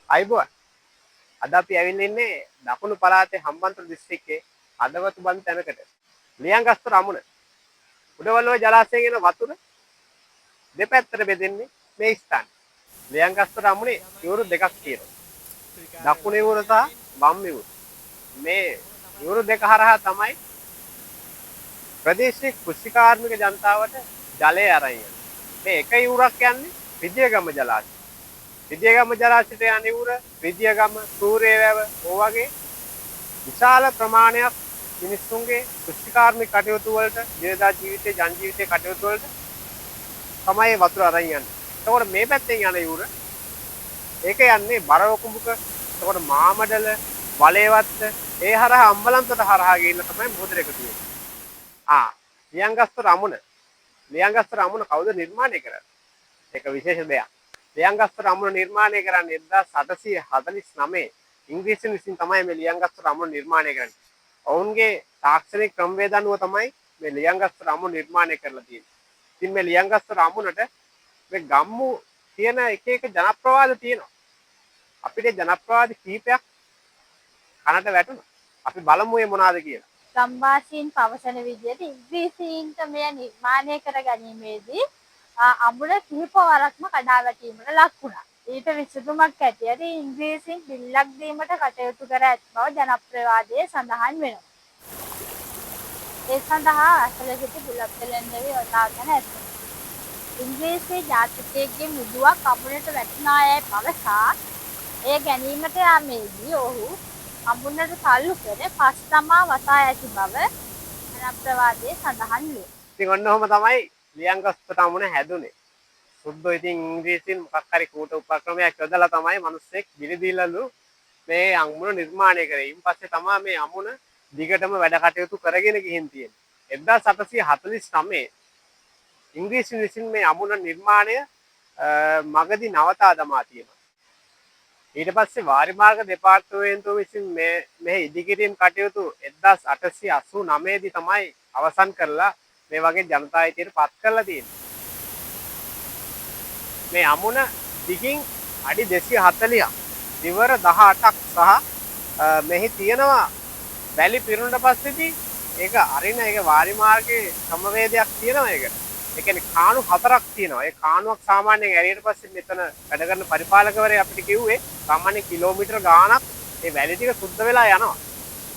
අයිබෝන්. අද අපි ඇවිල්ලා ඉන්නේ දකුණු පළාතේ හම්බන්තොට දිස්ත්‍රික්කයේ හදවත බඳ තැනකට. ලියංගස්තර අමුණ. උඩවලුව ජලාශයෙන් එන වතුර දෙපැත්තට බෙදෙන්නේ මේ ස්ථානේ. ලියංගස්තර අමුණේ යුරු දෙකක් තියෙනවා. දකුණු යුර සහ වම් යුර. මේ යුර දෙක හරහා තමයි ප්‍රදේශයේ කෘෂිකාර්මික ජනතාවට ජලය අරන් යන්නේ. මේ එක යුරක් යන්නේ විජයගම ජලාශය. විජයගම ජලාශයට යන යුර විජයගම සූරේවැව වගේ විශාල ප්‍රමාණයක් මිනිස්සුන්ගේ කෘෂිකාර්මික කටයුතු වලට දිනදා ජීවිතේ ජන ජීවිතේ කටයුතු වලට තමයි වතුර අරන් යන්නේ. එතකොට මේ පැත්තෙන් යන යුර ඒක යන්නේ බරවකුඹුක, එතකොට මාමඩල, වලේවත්ත ඒ හරහා අම්බලන්තොට හරහා ගිහිල්ලා තමයි මොහොතට එකතු වෙන්නේ. ලියංගස්තර අමුණ. ලියංගස්තර අමුණ කවුද නිර්මාණය කරන්නේ? ඒක විශේෂ දෙයක්. ලියංගස්තර අමුණ නිර්මාණය කරන්නේ 1849 ඉංග්‍රීසින් විසින් තමයි මේ ලියංගස්තර අමුණ නිර්මාණය කරන්නේ. ඔවුන්ගේ තාක්ෂණික ක්‍රමවේද අනුව තමයි මේ ලියංගස්තර අමුණ නිර්මාණය කරලා තියෙන්නේ. ඉතින් මේ ලියංගස්තර අමුණට මේ ගම්මු තියෙන එක එක ජනප්‍රවාද තියෙනවා. අපිට ජනප්‍රවාද කීපයක් කනට වැටුණා. අපි බලමු මේ මොනවාද කියලා. ගම්වාසීන් පවසන විදිහට ඉංග්‍රීසීන්ට මෙය නිර්මාණය කර ගැනීමේදී අමුණ කිහිප වරක්ම කඩා වැටීමට ලක් වුණා. ඊට විසඳුමක් ඇටියට ඉංග්‍රීසීන් බිල්ලක් දීමට කටයුතු කර ඇති බව ජනප්‍රවාදයේ සඳහන් වෙනවා. ඒ සඳහා අසල සිටි බුලත් දෙලෙන්දවි යොදාගෙන ඇත. ඉංග්‍රීසි ජාතිකයෙක්ගේ මුදුවක් අමුණට වැටුණා යයි පවසා එය ගැනීමට යාමේදී ඔහු අමුණට තල්ලු කර පස් තමා වසා ඇති බව ජනප්‍රවාදයේ සඳහන් වේ. ඉතින් ඔන්න ඔහම තමයි ලියංගස්තර අමුණ හැදුනේ. සුද්ධෝ ඉතින් ඉංග්‍රීසියෙන් මොකක් හරි කූට උපක්‍රමයක් යොදලා තමයි මිනිස්සෙක් බිලිදීලලු මේ අමුණ නිර්මාණය කරේ. ඊට පස්සේ තමයි මේ අමුණ දිගටම වැඩ කටයුතු කරගෙන ගිහින් තියෙන්නේ. 1849 ඉංග්‍රීසි විසින් මේ අමුණ නිර්මාණය මගදී නවතා දමා තියෙනවා. ඊට පස්සේ වාරිමාර්ග දෙපාර්තමේන්තුව විසින් මේ ඉදිකිරීම් කටයුතු 1889 දී තමයි අවසන් කරලා මේ වගේ ජනතා හිතේට පත් කරලා තියෙන්නේ. මේ අමුණ දිගින් අඩි 240ක්, විවර 18ක් සහ මෙහි තියෙනවා වැලි පිරුණට පස්සේදී ඒක අරින ඒක වාරිමාර්ගයේ ක්‍රමවේදයක් තියෙනවා ඒකට. ඒ කියන්නේ කාණු 4ක් තියෙනවා. ඒ කාණුවක් සාමාන්‍යයෙන් ඇරියට පස්සේ මෙතන වැඩ කරන පරිපාලකවරයා අපිට කිව්වේ සාමාන්‍ය කිලෝමීටර ගාණක් මේ වැලි ටික සුද්ධ වෙලා යනවා.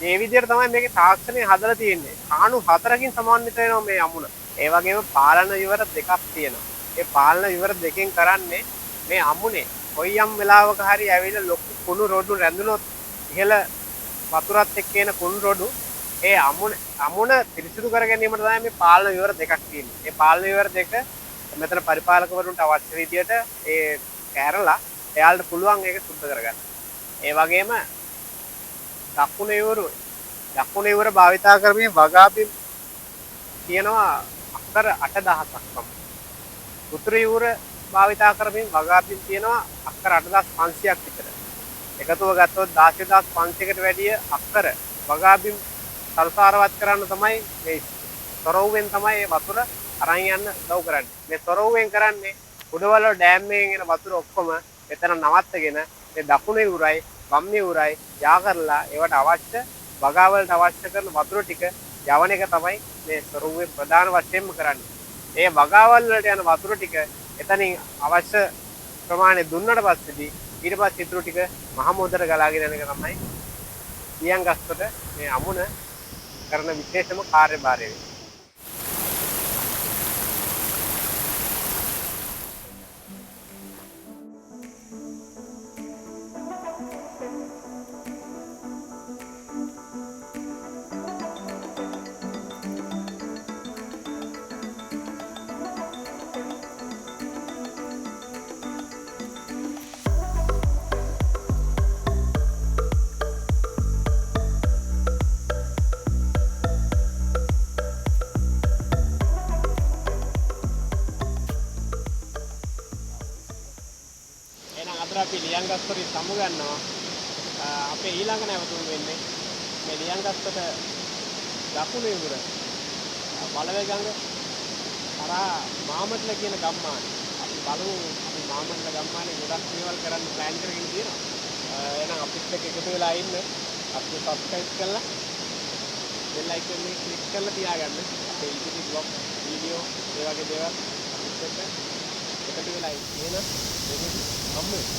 මේ විදිහට තමයි මේකේ තාක්ෂණය හදලා තියෙන්නේ. කාණු 4කින් සමන්විත වෙනවා මේ අමුණ. ඒ වගේම පාලන විවර දෙකක් තියෙනවා. ඒ පාලන විවර දෙකෙන් කරන්නේ මේ අමුණේ කොයියම් වෙලාවක හරි ඇවිල්ලා ලොකු කුණු රොඩු රැඳුනොත් ඉහළ වතුරත් එක්ක එන කුණු රොඩු ඒ අමුණ පිරිසිදු කර ගැනීමට තමයි මේ පාලන විවර දෙකක් තියෙන්නේ. ඒ පාලන විවර දෙක මෙතන පරිපාලකවරුන්ට අවශ්‍ය විදියට ඒ කැරලා එයාලට පුළුවන් ඒක සුද්ධ කරගන්න. ඒ වගේම දකුණු යුර භාවිතා කරමින් වගාබිම් තියෙනවා අක්කර 8000ක් පමණ. උතුරු යුර භාවිතා කරමින් වගාබිම් තියෙනවා අක්කර 8500ක් විතර. එකතුව ගත්තොත් 16500කට වැඩිය අක්කර වගාබිම් සල්සාරවත් කරන්න තමයි මේ තොරවුවෙන් තමයි මේ වතුර අරන් යන්න උදව් කරන්නේ. මේ තොරවුවෙන් කරන්නේ උඩවල ඩෑම් එකෙන් එන වතුර ඔක්කොම එතන නවත්තගෙන මේ දකුණේ උරයි වම්නේ උරයි යා කරලා ඒවට අවශ්‍ය වගාවලට අවශ්‍ය කරන වතුර ටික යවන එක තමයි මේ තොරවුවේ ප්‍රධාන වශයෙන්ම කරන්නේ. ඒ වගාවල් වලට යන වතුර ටික එතනින් අවශ්‍ය ප්‍රමාණය දුන්නට පස්සේදී ඊට පස්සේ ඉතුරු ටික මහ මුහුදට ගලාගෙන යන එක තමයි ලියංගස්තර මේ අමුණ කරන විශේෂම කාර්යභාරය වෙන්නේ. අපි ලියංගස්තරේ සමු ගන්නවා. අපේ ඊළඟ නැවතුම් වෙන්නේ මේ ලියංගස්තර දකුණු යුර බලවේගඟ කරා මාමඩල කියන ගම්මානේ. අපි බලමු අපි මාමඩල ගම්මානේ ගොඩක් දේවල් කරන්න ප්ලෑන් කරගෙන තියෙනවා. එහෙනම් අපිත් එක්ක එකතු වෙලා ඉන්න. අපිට subscribe කරලා bell icon එක click කරලා තියාගන්න. අපේ ඉදිරි vlog වීඩියෝ ඒ වගේ දේවල් අපිත් එක්ක එකතු වෙලා ඉන්න. එහෙනම් දෙවියන් හම්බ වෙමු.